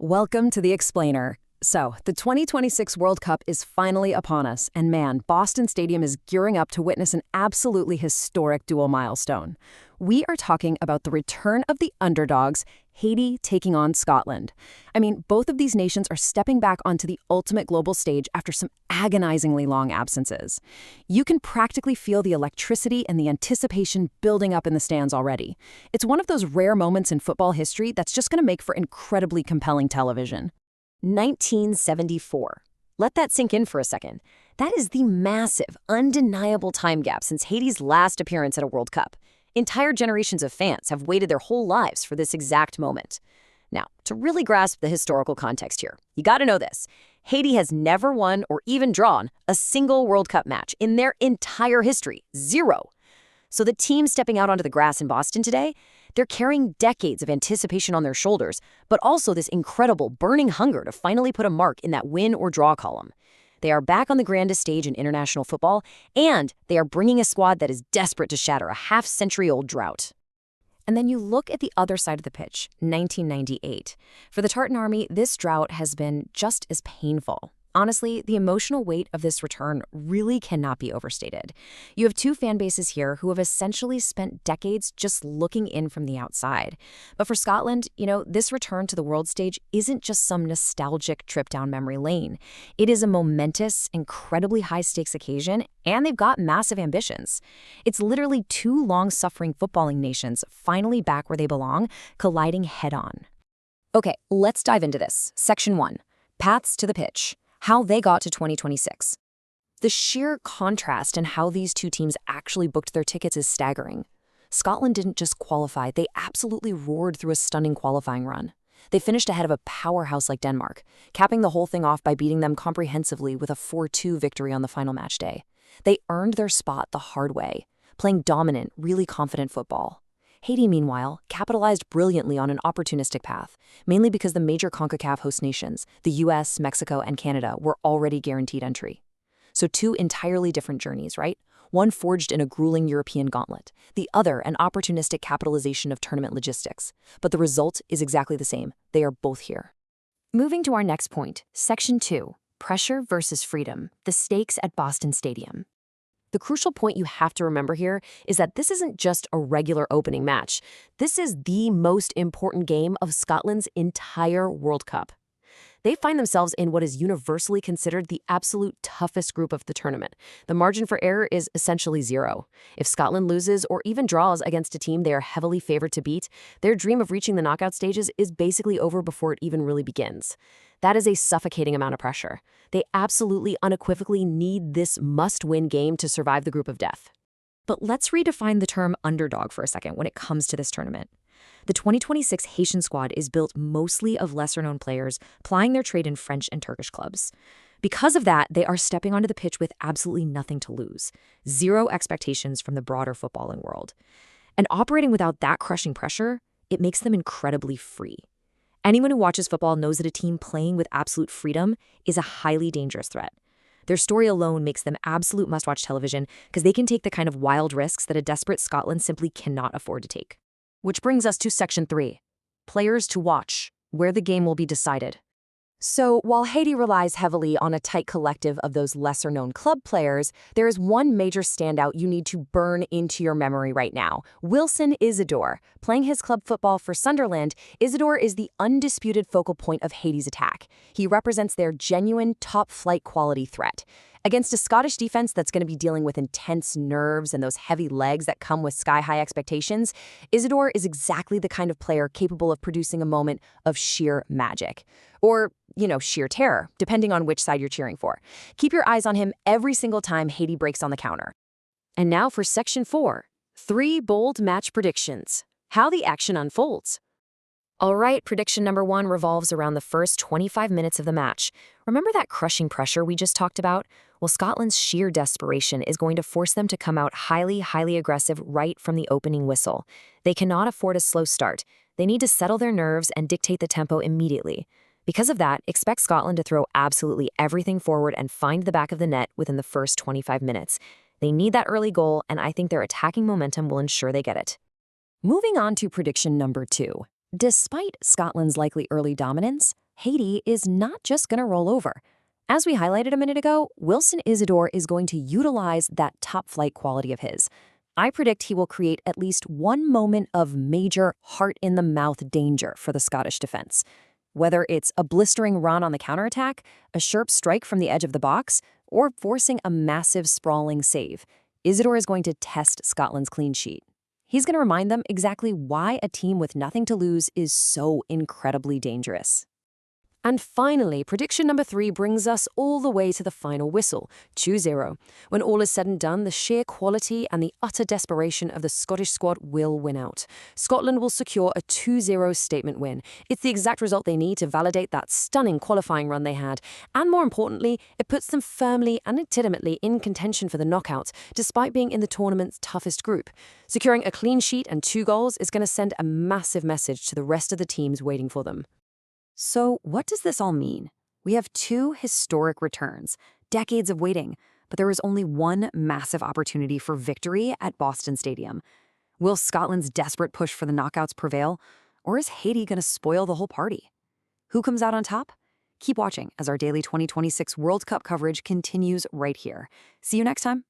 Welcome to The Explainer. So, the 2026 World Cup is finally upon us, and man, Boston Stadium is gearing up to witness an absolutely historic dual milestone. We are talking about the return of the underdogs, Haiti taking on Scotland. I mean, both of these nations are stepping back onto the ultimate global stage after some agonizingly long absences. You can practically feel the electricity and the anticipation building up in the stands already. It's one of those rare moments in football history that's just going to make for incredibly compelling television. 1974. Let that sink in for a second. That is the massive, undeniable time gap since Haiti's last appearance at a World Cup. Entire generations of fans have waited their whole lives for this exact moment. Now, to really grasp the historical context here, you gotta know this. Haiti has never won or even drawn a single World Cup match in their entire history. Zero. So the team stepping out onto the grass in Boston today, they're carrying decades of anticipation on their shoulders, but also this incredible burning hunger to finally put a mark in that win or draw column. They are back on the grandest stage in international football, and they are bringing a squad that is desperate to shatter a half-century-old drought. And then you look at the other side of the pitch, 1998. For the Tartan Army, this drought has been just as painful. Honestly, the emotional weight of this return really cannot be overstated. You have two fan bases here who have essentially spent decades just looking in from the outside. But for Scotland, this return to the world stage isn't just some nostalgic trip down memory lane. It is a momentous, incredibly high-stakes occasion, and they've got massive ambitions. It's literally two long-suffering footballing nations finally back where they belong, colliding head-on. Okay, let's dive into this. Section 1. Paths to the pitch. How they got to 2026. The sheer contrast in how these two teams actually booked their tickets is staggering. Scotland didn't just qualify, they absolutely roared through a stunning qualifying run. They finished ahead of a powerhouse like Denmark, capping the whole thing off by beating them comprehensively with a 4-2 victory on the final match day. They earned their spot the hard way, playing dominant, really confident football. Haiti, meanwhile, capitalized brilliantly on an opportunistic path, mainly because the major CONCACAF host nations, the US, Mexico, and Canada, were already guaranteed entry. So two entirely different journeys, right? One forged in a grueling European gauntlet, the other an opportunistic capitalization of tournament logistics. But the result is exactly the same. They are both here. Moving to our next point, Section 2, Pressure versus Freedom, the stakes at Boston Stadium. The crucial point you have to remember here is that this isn't just a regular opening match. This is the most important game of Scotland's entire World Cup. They find themselves in what is universally considered the absolute toughest group of the tournament. The margin for error is essentially zero. If Scotland loses or even draws against a team they are heavily favored to beat, their dream of reaching the knockout stages is basically over before it even really begins. That is a suffocating amount of pressure. They absolutely unequivocally need this must-win game to survive the group of death. But let's redefine the term underdog for a second when it comes to this tournament. The 2026 Haitian squad is built mostly of lesser-known players plying their trade in French and Turkish clubs. Because of that, they are stepping onto the pitch with absolutely nothing to lose. Zero expectations from the broader footballing world. And operating without that crushing pressure, it makes them incredibly free. Anyone who watches football knows that a team playing with absolute freedom is a highly dangerous threat. Their story alone makes them absolute must-watch television because they can take the kind of wild risks that a desperate Scotland simply cannot afford to take. Which brings us to Section 3, Players to Watch, where the game will be decided. So, while Haiti relies heavily on a tight collective of those lesser-known club players, there is one major standout you need to burn into your memory right now. Wilson Isidore. Playing his club football for Sunderland, Isidore is the undisputed focal point of Haiti's attack. He represents their genuine top-flight quality threat. Against a Scottish defense that's going to be dealing with intense nerves and those heavy legs that come with sky-high expectations, Isidore is exactly the kind of player capable of producing a moment of sheer magic. Or, sheer terror, depending on which side you're cheering for. Keep your eyes on him every single time Haiti breaks on the counter. And now for Section 4, 3 bold match predictions. How the action unfolds. All right, prediction number 1 revolves around the first 25 minutes of the match. Remember that crushing pressure we just talked about? Well, Scotland's sheer desperation is going to force them to come out highly aggressive right from the opening whistle. They cannot afford a slow start. They need to settle their nerves and dictate the tempo immediately. Because of that, expect Scotland to throw absolutely everything forward and find the back of the net within the first 25 minutes. They need that early goal, and I think their attacking momentum will ensure they get it. Moving on to prediction number 2. Despite Scotland's likely early dominance, Haiti is not just going to roll over. As we highlighted a minute ago, Wilson Isidore is going to utilize that top flight quality of his. I predict he will create at least one moment of major heart-in-the-mouth danger for the Scottish defense. Whether it's a blistering run on the counterattack, a sharp strike from the edge of the box, or forcing a massive sprawling save, Isidore is going to test Scotland's clean sheet. He's going to remind them exactly why a team with nothing to lose is so incredibly dangerous. And finally, prediction number 3 brings us all the way to the final whistle, 2-0. When all is said and done, the sheer quality and the utter desperation of the Scottish squad will win out. Scotland will secure a 2-0 statement win. It's the exact result they need to validate that stunning qualifying run they had. And more importantly, it puts them firmly and legitimately in contention for the knockout, despite being in the tournament's toughest group. Securing a clean sheet and 2 goals is going to send a massive message to the rest of the teams waiting for them. So what does this all mean? We have 2 historic returns, decades of waiting, but there is only one massive opportunity for victory at Boston Stadium. Will Scotland's desperate push for the knockouts prevail, or is Haiti going to spoil the whole party? Who comes out on top? Keep watching as our daily 2026 World Cup coverage continues right here. See you next time.